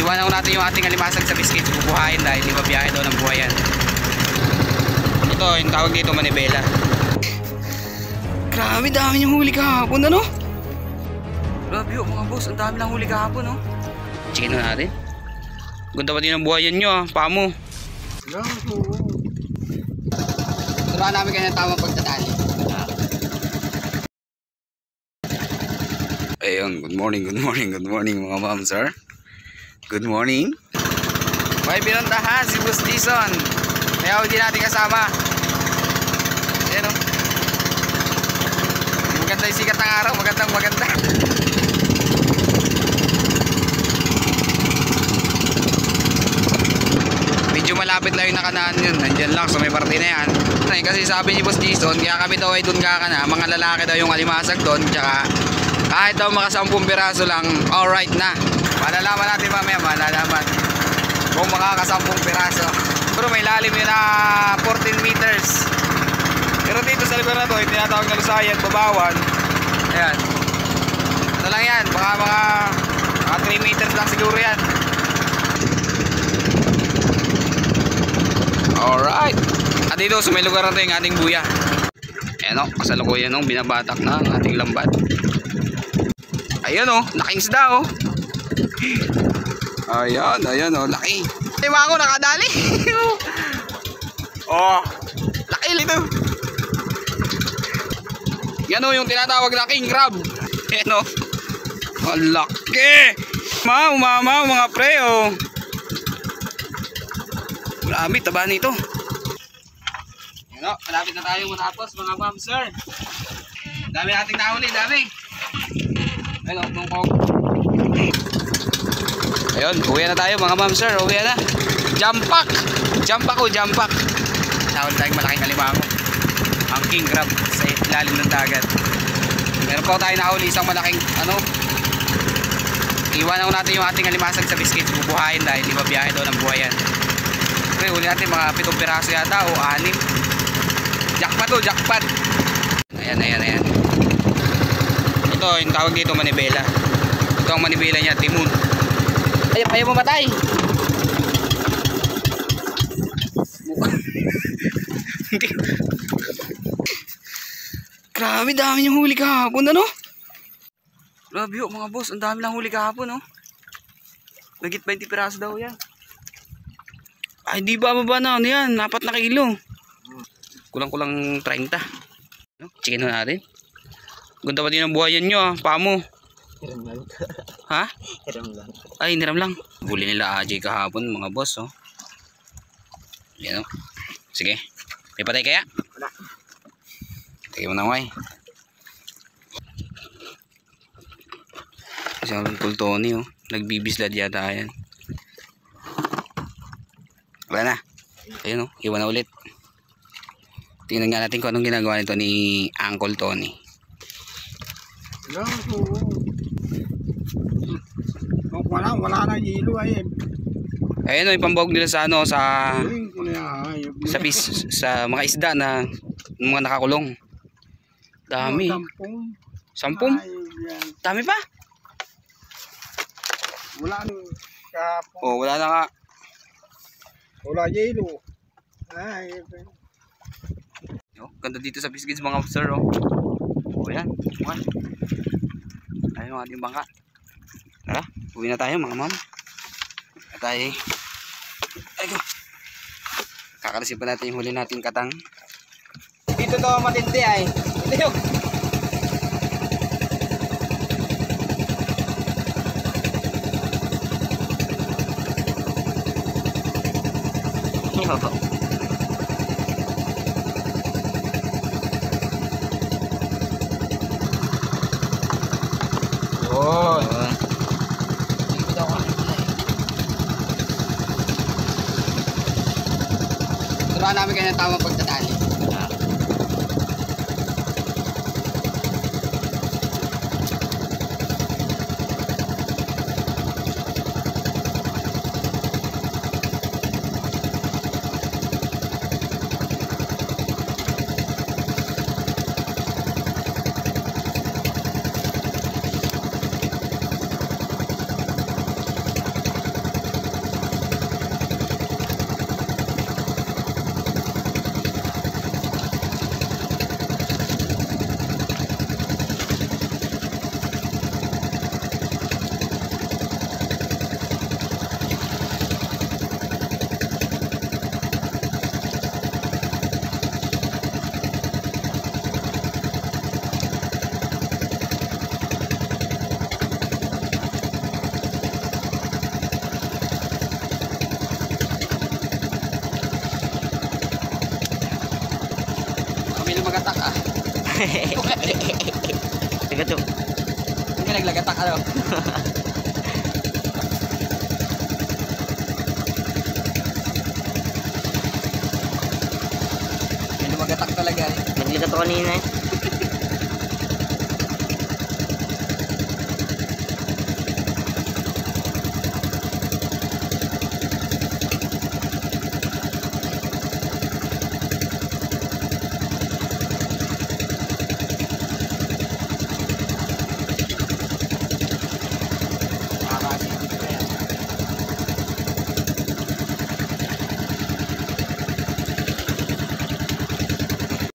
Iwanan natin yung ating alimasag sa biscuits. Bubuhayin dahil di ba biyahe daw ng buhay yan. Ito yung tawag dito, manibela. Grabe, dami yung huli kahapon, ano? Grabe yun mga boss, ang dami lang huli kahapon, no? Checkin na natin. Ganda pa din ang buhayan nyo, paa mo. Turuan namin kayo ng tamang pagtatali. Ayun, good morning mga ma'am, sir. Good morning. May pinuntahan si Boss Jason. Kaya hindi natin kasama. Ayan o. Maganda yung sikat ng araw, maganda. Medyo malapit lang yung nakanaan yun. Nandyan lang, so may parte na yan. Kasi sabi ni Boss Jason, kaya kami daw ay dun ka na. Mga lalaki daw yung alimasag dun. Tsaka kahit daw maka 10 piraso lang, alright na. Malalaman natin mamaya, kung makaka 10 piraso. Pero may lalim yun na 14 meters. Pero dito sa lugar na to, yung tinatawag na Lusayan, Babawan. Ayan. Ito lang yan, mga 3 meters lang siguro yan. Alright. At dito sa may lugar na to yung ating buya. Ayan o, kasalukuyan o, binabatak na ang ating lambat. Ayan o, laking isda o. Ayan o, laki. Ay mga ako, nakadali. Oh, laki lito. Yan o, yung tinatawag na king crab. Ayan o. Oh, laki. Mamaw mga pre o. Marami, taba nito. Ayan o, malapit na tayo matapos mga ma'am sir. Dami nating nahuli, dami. Ayan o, tungkog. Ayun, uwi na tayo mga ma'am sir, uwi na. Jampak o, jampak. Nahuli tayong malaking alimango. Ang king crab sa ilalim ng dagat. Meron po tayo nahuli isang malaking iwanan natin yung ating alimasag sa biscuits. Bubuhayin dahil di ba biyahe daw ng buhay yan. Okay, huli natin mga 7 piraso yata o 6. Jackpot o, jackpot. Ayan. Ito yung tawag dito, manibela. Ito ang manibela niya, timon. Ayaw mamatay. Grabe, dami yung huli kahapon, ano? Grabe yun mga boss, ang dami lang huli kahapon, no? Nagit 20 piraso daw yan. Ay, di ba na, ano yan? 4 na kilo. Kulang 30. Checkin na natin. Ganda pa din ang buhayan nyo, paa mo. Hiram lang. Ha? Hiram lang. Ay, hiram lang. Huli nila AJ kahapon mga boss, oh. Yan, oh. Sige. May patay kaya? Wala. Tignan mo na, Way. Isang Tony, oh. Nagbibislad yata yan. Wala na. Ayun, oh. Iwan na ulit. Tingnan nga natin kung anong ginagawa nito ni Uncle Tony. Wala na hilo ayun. Ayun, yung pambawag nila sa sa mga isda na mga nakakulong. Dami. 10? Dami pa? Wala na. Oh, wala na nga. Wala hilo. Ay, oh, ganda dito sa biscuits mga sir, oh. Oh, yan. Ayun ang ating bangka. Tara, uwi na tayo mga ma'am. Tayo. Ay go. Kakaresip pa natin yung huli natin katang. dito to matindi ay. Ito yung oh, turuan namin kayo ng tamang pagtatali. Teka to. Hindi naglagatak ano. May lumagatak talaga eh. Nagligat ako kanina eh.